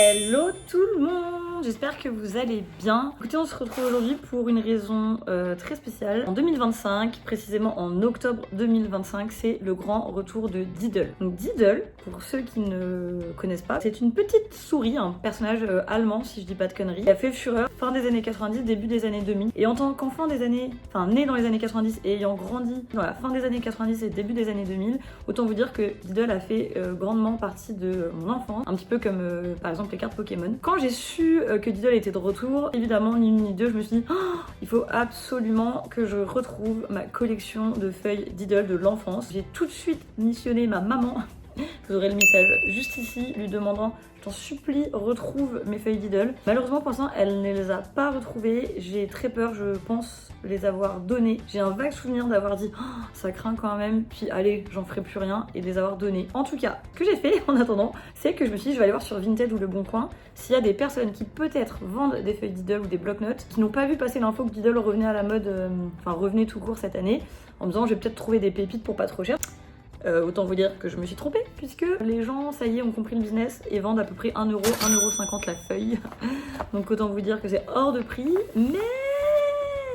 Hello tout le monde, j'espère que vous allez bien. Écoutez, on se retrouve aujourd'hui pour une raison très spéciale. En 2025, précisément en octobre 2025, c'est le grand retour de Diddle. Donc Diddle, pour ceux qui ne connaissent pas, c'est une petite souris, un personnage allemand si je dis pas de conneries, qui a fait fureur fin des années 90, début des années 2000. Et en tant qu'enfant des années, né dans les années 90 et ayant grandi dans la fin des années 90 et début des années 2000, autant vous dire que Diddle a fait grandement partie de mon enfance, un petit peu comme par exemple les cartes Pokémon. Quand j'ai su que Diddle était de retour, évidemment ni une ni deux, je me suis dit il faut absolument que je retrouve ma collection de feuilles Diddle de l'enfance. J'ai tout de suite missionné ma maman. Vous aurez le message juste ici, lui demandant je t'en supplie, retrouve mes feuilles Diddle. Malheureusement pour l'instant, elle ne les a pas retrouvées. J'ai très peur, je pense les avoir données. J'ai un vague souvenir d'avoir dit ça craint quand même, puis allez, j'en ferai plus rien, et de les avoir données. En tout cas, ce que j'ai fait en attendant, c'est que je me suis dit je vais aller voir sur Vinted ou Le Bon Coin s'il y a des personnes qui peut-être vendent des feuilles Diddle ou des bloc-notes, qui n'ont pas vu passer l'info que Diddle revenait à la mode, revenait tout court cette année, en me disant je vais peut-être trouver des pépites pour pas trop cher. Autant vous dire que je me suis trompée, puisque les gens, ça y est, ont compris le business et vendent à peu près 1€, 1,50€ la feuille. Donc autant vous dire que c'est hors de prix, mais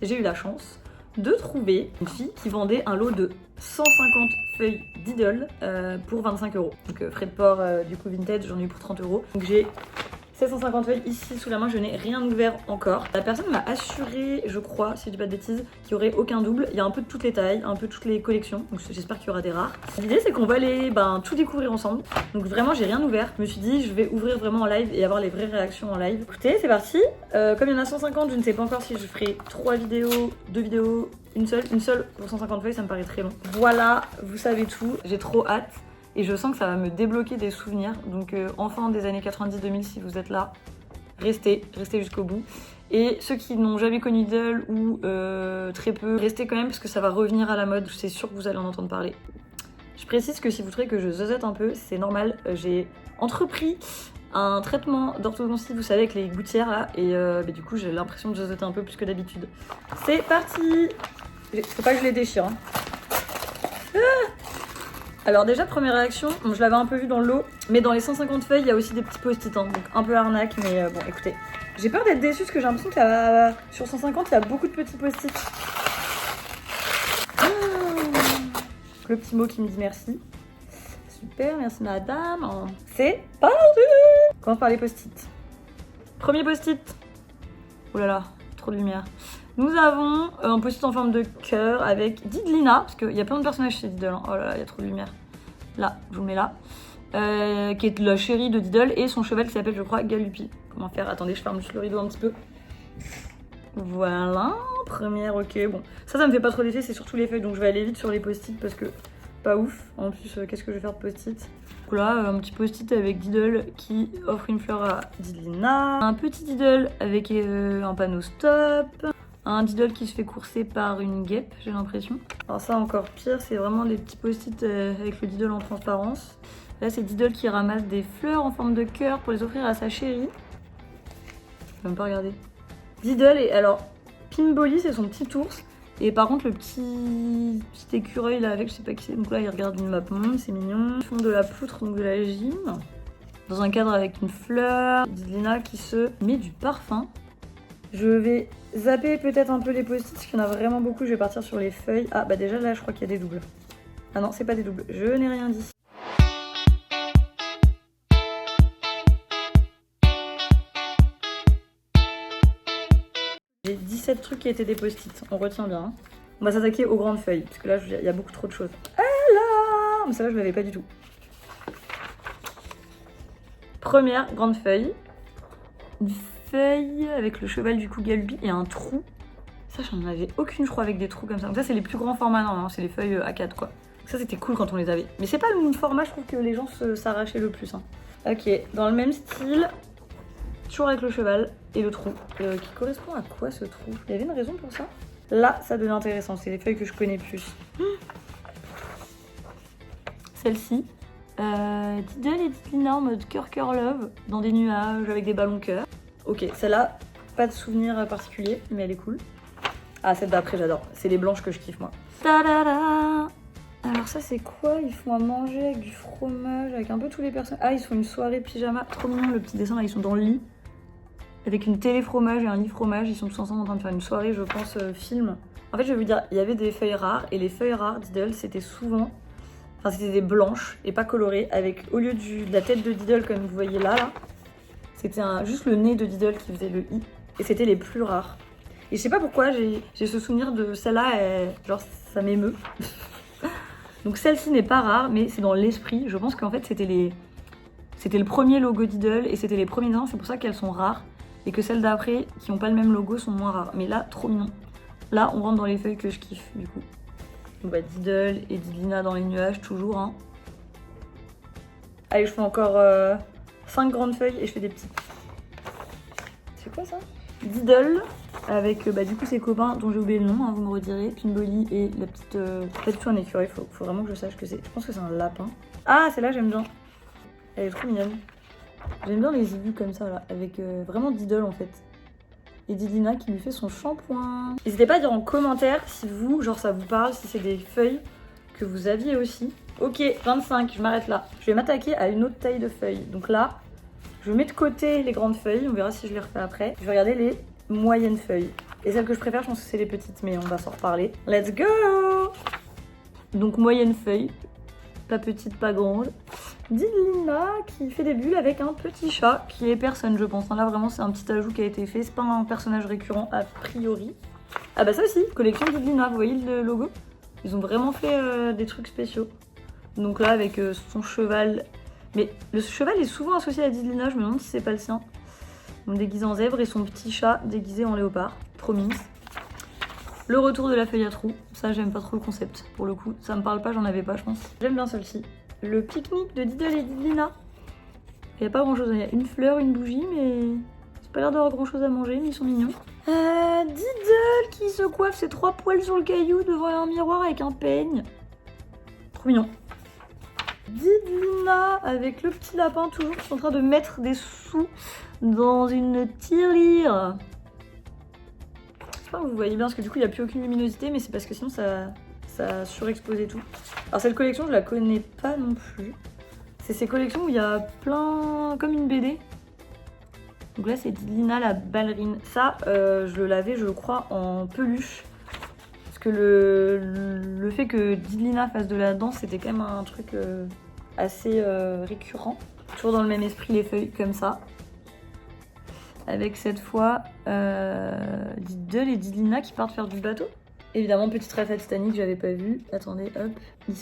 j'ai eu la chance de trouver une fille qui vendait un lot de 150 feuilles Diddle pour 25€. Donc frais de port du coup Vinted, j'en ai eu pour 30€. Donc j'ai 750 feuilles ici sous la main, je n'ai rien ouvert encore. La personne m'a assuré, je crois, si je dis pas de bêtises, qu'il n'y aurait aucun double. Il y a un peu de toutes les tailles, un peu de toutes les collections, donc j'espère qu'il y aura des rares. L'idée c'est qu'on va aller tout découvrir ensemble. Donc vraiment j'ai rien ouvert. Je me suis dit je vais ouvrir vraiment en live et avoir les vraies réactions en live. Écoutez, c'est parti. Comme il y en a 150, je ne sais pas encore si je ferai 3 vidéos, 2 vidéos, une seule pour 150 feuilles, ça me paraît très long. Voilà, vous savez tout, j'ai trop hâte. Et je sens que ça va me débloquer des souvenirs. Donc enfants des années 90-2000, si vous êtes là, restez jusqu'au bout. Et ceux qui n'ont jamais connu Diddle ou très peu, restez quand même parce que ça va revenir à la mode. C'est sûr que vous allez en entendre parler. Je précise que si vous trouvez que je zozote un peu, c'est normal. J'ai entrepris un traitement d'orthodontie, vous savez, avec les gouttières là. Et du coup, j'ai l'impression de zozoter un peu plus que d'habitude. C'est parti! Faut pas que je les déchire. Hein. Alors déjà, première réaction, je l'avais un peu vu dans le lot, mais dans les 150 feuilles, il y a aussi des petits post-it, donc un peu arnaque, mais bon, écoutez. J'ai peur d'être déçue parce que j'ai l'impression qu'il y a, sur 150, il y a beaucoup de petits post-it. Le petit mot qui me dit merci. Super, merci madame. C'est parti. On commence par les post-it. Premier post-it. Oh là là, trop de lumière. Nous avons un post-it en forme de cœur avec Diddlina, parce qu'il y a plein de personnages chez Diddle. Hein. Oh là là, il y a trop de lumière. Là, je vous le mets là. Qui est la chérie de Diddle et son cheval qui s'appelle, je crois, Galupi. Comment faire? Attendez, je ferme juste le rideau un petit peu. Voilà, première, ok. Bon, ça me fait pas trop d'effet, c'est surtout les feuilles, donc je vais aller vite sur les post-it parce que pas ouf. En plus, qu'est-ce que je vais faire de post-it? Donc là, un petit post-it avec Diddle qui offre une fleur à Diddlina. Un petit Diddle avec un panneau stop. Un Diddle qui se fait courser par une guêpe, j'ai l'impression. Alors ça, encore pire, c'est vraiment des petits post-it avec le Diddle en transparence. Là, c'est Diddle qui ramasse des fleurs en forme de cœur pour les offrir à sa chérie. Je peux même pas regarder. Diddle, et alors, Pinbolly, c'est son petit ours. Et par contre, le petit écureuil là avec, je sais pas qui c'est. Donc là, il regarde une map monde, c'est mignon. Ils font de la poutre, donc de la gym. Dans un cadre avec une fleur. Diddlina qui se met du parfum. Je vais zapper peut-être un peu les post-it parce qu'il y en a vraiment beaucoup. Je vais partir sur les feuilles. Ah bah déjà là je crois qu'il y a des doubles. Ah non, c'est pas des doubles. Je n'ai rien dit. J'ai 17 trucs qui étaient des post-it. On retient bien. Hein. On va s'attaquer aux grandes feuilles parce que là il y a beaucoup trop de choses. Ah là! Mais celle-là je l'avais pas du tout. Première grande feuille. Une feuille avec le cheval du coup Galupi et un trou. Ça j'en avais aucune je crois avec des trous comme ça. Donc ça c'est les plus grands formats, non, c'est les feuilles A4 quoi. Donc ça c'était cool quand on les avait. Mais c'est pas le format je trouve que les gens s'arrachaient le plus. Hein. Ok, dans le même style, toujours avec le cheval et le trou. Qui correspond à quoi ce trou? Il y avait une raison pour ça? Là ça devient intéressant, c'est les feuilles que je connais plus. Celle-ci. Diddle et Diddlina en mode cœur love dans des nuages avec des ballons cœur. Ok, celle-là, pas de souvenir particulier, mais elle est cool. Ah, celle d'après, j'adore. C'est les blanches que je kiffe, moi. Ta-da-da. Alors, ça c'est quoi? Ils font à manger avec du fromage, avec un peu tous les personnages. Ah, ils font une soirée pyjama. Trop mignon le petit dessin là, ils sont dans le lit. Avec une télé fromage et un lit fromage. Ils sont tous ensemble en train de faire une soirée, je pense, film. En fait, je vais vous dire, il y avait des feuilles rares. Et les feuilles rares Diddle, c'était souvent... Enfin, c'était des blanches et pas colorées. Avec, au lieu de la tête de Diddle comme vous voyez là, c'était juste le nez de Diddle qui faisait le i. Et c'était les plus rares. Et je sais pas pourquoi, j'ai ce souvenir de celle-là, genre ça m'émeut. Donc celle-ci n'est pas rare, mais c'est dans l'esprit. Je pense qu'en fait c'était le premier logo Diddle et c'était les premiers dessins, c'est pour ça qu'elles sont rares. Et que celles d'après, qui n'ont pas le même logo, sont moins rares. Mais là, trop mignon. Là, on rentre dans les feuilles que je kiffe, du coup. Donc bah Diddle et Didlina dans les nuages, toujours. Hein. Allez, je fais encore 5 grandes feuilles et je fais des petits. C'est quoi ça? Diddle, avec du coup ses copains dont j'ai oublié le nom, hein, vous me redirez. Pinbolly et la petite... pas du tout un écureuil, faut vraiment que je sache que c'est. Je pense que c'est un lapin. Ah, celle-là, j'aime bien. Elle est trop mignonne. J'aime bien les ibus comme ça, là, avec vraiment Diddle en fait. Et Didlina qui lui fait son shampoing. N'hésitez pas à dire en commentaire si vous, genre ça vous parle, si c'est des feuilles que vous aviez aussi. Ok, 25, je m'arrête là. Je vais m'attaquer à une autre taille de feuilles. Donc là, je mets de côté les grandes feuilles, on verra si je les refais après. Je vais regarder les moyennes feuilles. Et celles que je préfère, je pense que c'est les petites, mais on va s'en reparler. Let's go! Donc moyenne feuille, pas petite, pas grande. Didlina qui fait des bulles avec un petit chat qui est personne je pense. Là vraiment c'est un petit ajout qui a été fait, c'est pas un personnage récurrent a priori. Ah bah ça aussi, collection Didlina, vous voyez le logo? Ils ont vraiment fait des trucs spéciaux. Donc là avec son cheval, mais le cheval est souvent associé à Didlina, je me demande si c'est pas le sien. Donc déguisé en zèbre et son petit chat déguisé en léopard, trop mignon. Le retour de la feuille à trous, ça j'aime pas trop le concept pour le coup, ça me parle pas, j'en avais pas je pense. J'aime bien celle-ci. Le pique-nique de Diddle et Didlina. Il n'y a pas grand chose, il y a une fleur, une bougie, mais c'est pas l'air d'avoir grand chose à manger, mais ils sont mignons. Diddle qui se coiffe ses 3 poils sur le caillou devant un miroir avec un peigne. Trop mignon. Didlina avec le petit lapin toujours qui est en train de mettre des sous dans une tirelire. J'espère que vous voyez bien parce que du coup il n'y a plus aucune luminosité, mais c'est parce que sinon ça surexposé tout. Alors cette collection je la connais pas non plus. C'est ces collections où il y a plein... comme une BD. Donc là c'est Didlina la ballerine. Ça je l'avais je crois en peluche. Parce que le fait que Didlina fasse de la danse c'était quand même un truc assez récurrent. Toujours dans le même esprit les feuilles comme ça. Avec cette fois Diddle et Didlina qui partent faire du bateau. Évidemment, petite ref à Titanic, j'avais pas vu. Attendez, hop. Ils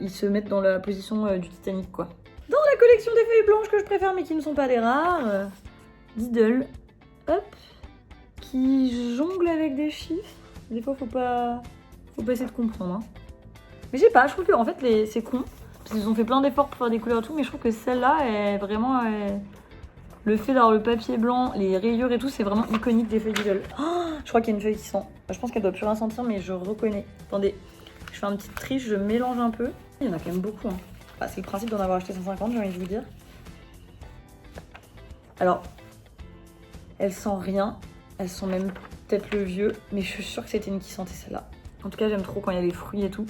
se mettent dans la position du Titanic, quoi. Dans la collection des feuilles blanches que je préfère, mais qui ne sont pas des rares, Diddle, hop, qui jongle avec des chiffres. Des fois, faut pas essayer de comprendre. Hein. Mais je sais pas, je trouve que en fait, c'est con. Parce qu'ils ont fait plein d'efforts pour faire des couleurs et tout, mais je trouve que celle-là est vraiment... Le fait d'avoir le papier blanc, les rayures et tout, c'est vraiment iconique des feuilles Diddle. Oh, je crois qu'il y a une feuille qui sent. Je pense qu'elle doit plus rien sentir, mais je reconnais. Attendez, je fais un petit triche, je mélange un peu. Il y en a quand même beaucoup. Hein. Bah, c'est le principe d'en avoir acheté 150, j'ai envie de vous dire. Alors, elles sentent rien. Elles sont même peut-être le vieux, mais je suis sûre que c'était une qui sentait celle-là. En tout cas, j'aime trop quand il y a des fruits et tout.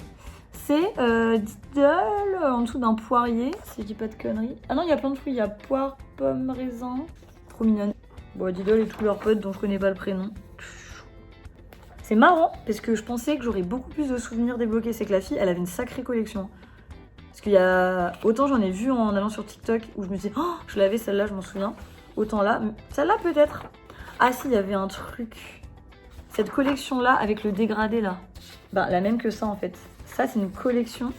C'est Diddle en dessous d'un poirier, si je dis pas de conneries. Ah non, il y a plein de fruits, il y a poire, pomme, raisin. Trop mignonne. Bon, Diddle et tous leurs potes dont je connais pas le prénom. C'est marrant, parce que je pensais que j'aurais beaucoup plus de souvenirs débloqués. C'est que la fille, elle avait une sacrée collection. Parce qu'il y a... Autant j'en ai vu en allant sur TikTok, où je me disais, oh, je l'avais celle-là, je m'en souviens. Autant là, celle-là peut-être. Ah si, il y avait un truc. Cette collection-là, avec le dégradé là. Bah, la même que ça en fait. Ça, c'est une collection.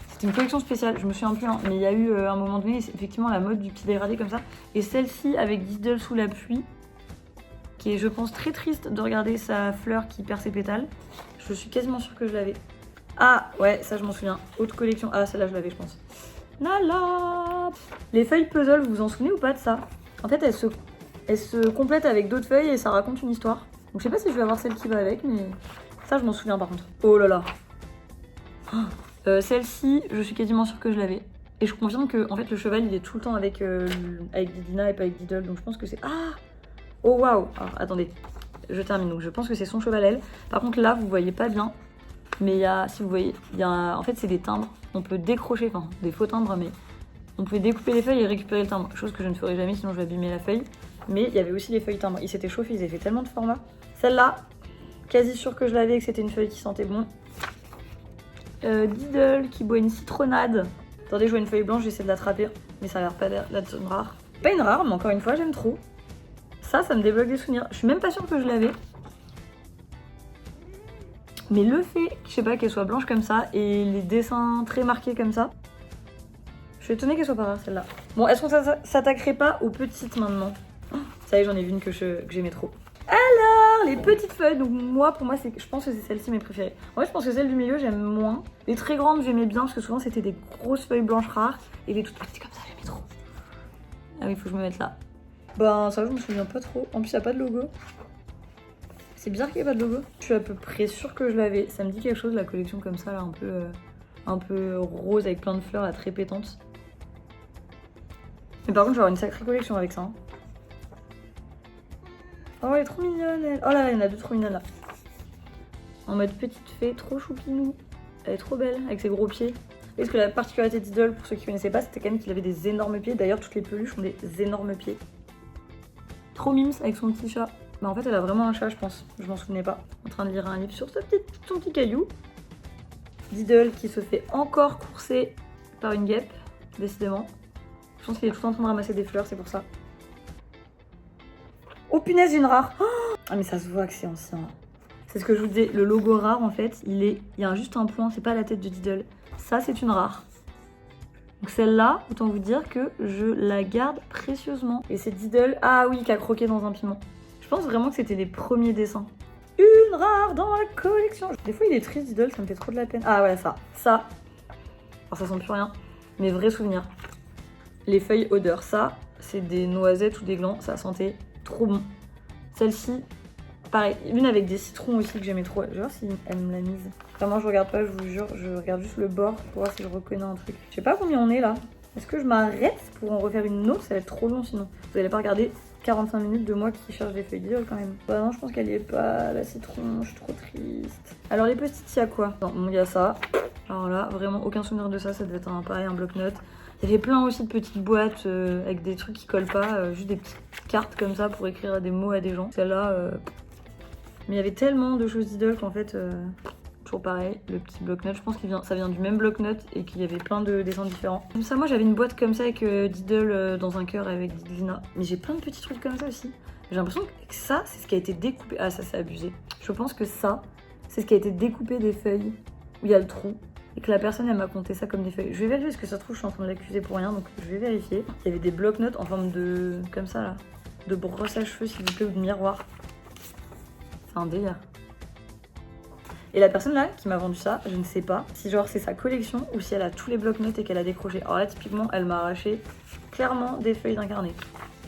C'était une collection spéciale, je me souviens plus, hein, mais il y a eu un moment donné, effectivement, la mode du petit dégradé comme ça. Et celle-ci, avec Diddle sous la pluie, qui est, je pense, très triste de regarder sa fleur qui perd ses pétales. Je suis quasiment sûre que je l'avais. Ah, ouais, ça, je m'en souviens. Autre collection. Ah, celle-là, je l'avais, je pense. Nala. Les feuilles puzzle, vous vous en souvenez ou pas de ça? En fait, elles se complètent avec d'autres feuilles et ça raconte une histoire. Donc, je sais pas si je vais avoir celle qui va avec, mais ça, je m'en souviens par contre. Oh là là. Celle-ci, je suis quasiment sûre que je l'avais. Et je confirme que en fait, le cheval, il est tout le temps avec Didlina et pas avec Diddle. Donc, je pense que c'est... Ah. Oh waouh. Attendez, je termine. Donc, je pense que c'est son cheval, elle. Par contre, là, vous voyez pas bien. Mais il y a, si vous voyez, en fait c'est des timbres. On peut décrocher, enfin des faux timbres, mais on pouvait découper les feuilles et récupérer le timbre. Chose que je ne ferai jamais, sinon je vais abîmer la feuille. Mais il y avait aussi les feuilles timbres. Ils s'étaient chauffés, ils avaient fait tellement de formats. Celle-là, quasi sûre que je l'avais et que c'était une feuille qui sentait bon. Diddle qui boit une citronnade. Attendez, je vois une feuille blanche, j'essaie de l'attraper. Mais ça a l'air pas d'être une rare. Pas une rare, mais encore une fois, j'aime trop. Ça me débloque des souvenirs. Je suis même pas sûre que je l'avais. Mais le fait, je sais pas, qu'elle soit blanche comme ça et les dessins très marqués comme ça, je suis étonnée qu'elle soit pas rare celle-là. Bon, est-ce qu'on s'attaquerait pas aux petites maintenant? Ça y est, j'en ai vu une que j'aimais trop. Alors, les petites feuilles, donc pour moi, je pense que c'est celle-ci mes préférées. En vrai, je pense que celle du milieu, j'aime moins. Les très grandes, j'aimais bien parce que souvent, c'était des grosses feuilles blanches rares. Et les toutes petites comme ça, j'aimais trop. Ah oui, il faut que je me mette là. Ben, ça, je me souviens pas trop. En plus, il n'y a pas de logo. C'est bizarre qu'il n'y ait pas de logo. Je suis à peu près sûre que je l'avais. Ça me dit quelque chose, la collection comme ça, là, un peu rose avec plein de fleurs, là, très pétantes. Mais par contre, je vais avoir une sacrée collection avec ça. Hein. Oh, elle est trop mignonne, elle. Oh là, il y en a deux trop mignonnes, là. En mode petite fée, trop choupinou. Elle est trop belle, avec ses gros pieds. Parce que la particularité d'Idol, pour ceux qui connaissaient pas, c'était quand même qu'il avait des énormes pieds. D'ailleurs, toutes les peluches ont des énormes pieds. Trop mimes avec son petit chat. Bah en fait, elle a vraiment un chat, je pense. Je m'en souvenais pas. En train de lire un livre sur son petit caillou. Diddle qui se fait encore courser par une guêpe, décidément. Je pense qu'il est tout en train de ramasser des fleurs, c'est pour ça. Oh punaise, une rare. Oh ah mais ça se voit que c'est ancien. C'est ce que je vous disais, le logo rare en fait, il y a juste un point, c'est pas la tête de Diddle. Ça c'est une rare. Donc celle-là, autant vous dire que je la garde précieusement. Et c'est Diddle, ah oui, qui a croqué dans un piment. Je pense vraiment que c'était les premiers dessins. Une rare dans la collection. Des fois il est triste Diddle, ça me fait trop de la peine. Ah voilà ça. Ça. Alors ça sent plus rien. Mais vrai souvenir. Les feuilles odeur, ça, c'est des noisettes ou des glands, ça sentait trop bon. Celle-ci, pareil, une avec des citrons aussi que j'aimais trop. Je vais voir si elle me l'a mise. Vraiment, je regarde pas, je vous jure, je regarde juste le bord pour voir si je reconnais un truc. Je sais pas combien on est là. Est-ce que je m'arrête pour en refaire une autre? Ça va être trop long sinon. Vous allez pas regarder 45 minutes de moi qui cherche des feuilles d'idole quand même. Bah non, je pense qu'elle y est pas, la citron, je suis trop triste. Alors les petites, il y a quoi? Non, il y a ça. Alors là, vraiment aucun souvenir de ça, ça devait être pareil, un bloc-notes. Il y avait plein aussi de petites boîtes avec des trucs qui collent pas, juste des petites cartes comme ça pour écrire des mots à des gens. Celle-là, mais il y avait tellement de choses d'idole qu'en fait, toujours pareil, le petit bloc-notes. Je pense que ça vient du même bloc-notes et qu'il y avait plein de dessins différents. Comme ça, moi j'avais une boîte comme ça avec Diddle dans un cœur avec Didlina. Mais j'ai plein de petits trucs comme ça aussi. J'ai l'impression que ça, c'est ce qui a été découpé. Ah, ça c'est abusé. Je pense que ça, c'est ce qui a été découpé des feuilles où il y a le trou. Et que la personne elle m'a compté ça comme des feuilles. Je vais vérifier parce que ça se trouve je suis en train de l'accuser pour rien, donc je vais vérifier. Il y avait des bloc-notes en forme de, comme ça là, de brosse à cheveux s'il vous plaît ou de miroir. C'est un délire. Et la personne là qui m'a vendu ça, je ne sais pas si genre c'est sa collection ou si elle a tous les bloc-notes et qu'elle a décroché. Alors là typiquement elle m'a arraché clairement des feuilles d'un carnet.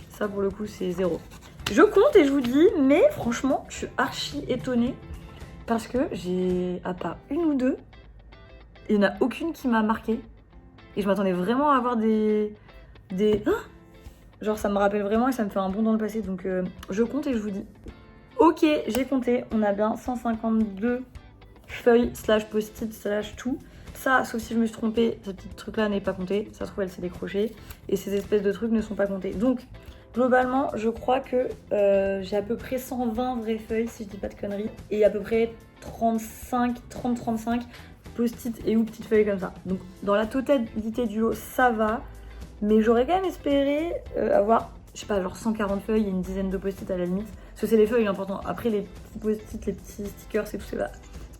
Ça pour le coup c'est 0. Je compte et je vous dis, mais franchement je suis archi étonnée parce que j'ai à part une ou deux, il n'y en a aucune qui m'a marqué. Et je m'attendais vraiment à avoir des... Genre ça me rappelle vraiment et ça me fait un bond dans le passé. Donc je compte et je vous dis. Ok, j'ai compté. On a bien 152 feuilles slash post-it slash tout. Ça, sauf si je me suis trompée, ce petit truc là n'est pas compté. Ça se trouve elle s'est décrochée. Et ces espèces de trucs ne sont pas comptés. Donc globalement, je crois que j'ai à peu près 120 vraies feuilles si je dis pas de conneries. Et à peu près 30-35 post-it et ou petites feuilles comme ça. Donc dans la totalité du lot, ça va. Mais j'aurais quand même espéré avoir, je sais pas, genre 140 feuilles et une dizaine de post-it à la limite. Parce que c'est les feuilles l'important. Après les petits post-it, les petits stickers, c'est tout, c'est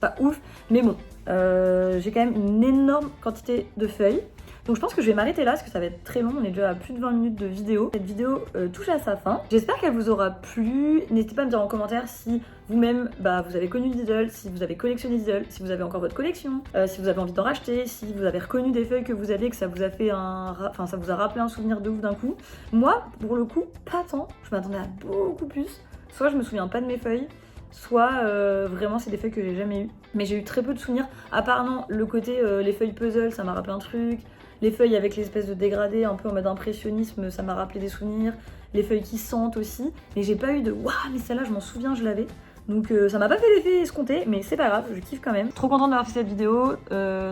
pas ouf. Mais bon, j'ai quand même une énorme quantité de feuilles. Donc je pense que je vais m'arrêter là parce que ça va être très long, on est déjà à plus de 20 minutes de vidéo. Cette vidéo touche à sa fin. J'espère qu'elle vous aura plu. N'hésitez pas à me dire en commentaire si vous-même vous avez connu Diddle, si vous avez collectionné Diddle, si vous avez encore votre collection, si vous avez envie d'en racheter, si vous avez reconnu des feuilles que vous aviez, que ça vous a fait ça vous a rappelé un souvenir de ouf d'un coup. Moi, pour le coup, pas tant. Je m'attendais à beaucoup plus. Soit je me souviens pas de mes feuilles, soit vraiment c'est des feuilles que j'ai jamais eues. Mais j'ai eu très peu de souvenirs, à part non, le côté les feuilles puzzle, ça m'a rappelé un truc. Les feuilles avec l'espèce de dégradé un peu en mode impressionnisme, ça m'a rappelé des souvenirs. Les feuilles qui sentent aussi. Mais j'ai pas eu de waouh, mais celle-là, je m'en souviens, je l'avais. Donc ça m'a pas fait l'effet escompté, mais c'est pas grave, je kiffe quand même. Trop contente d'avoir fait cette vidéo,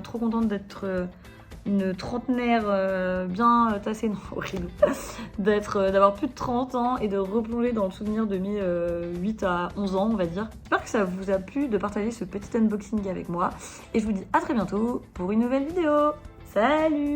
trop contente d'être une trentenaire bien tassée, non horrible, d'avoir plus de 30 ans et de replonger dans le souvenir de mes 8 à 11 ans on va dire. J'espère que ça vous a plu de partager ce petit unboxing avec moi et je vous dis à très bientôt pour une nouvelle vidéo. Salut!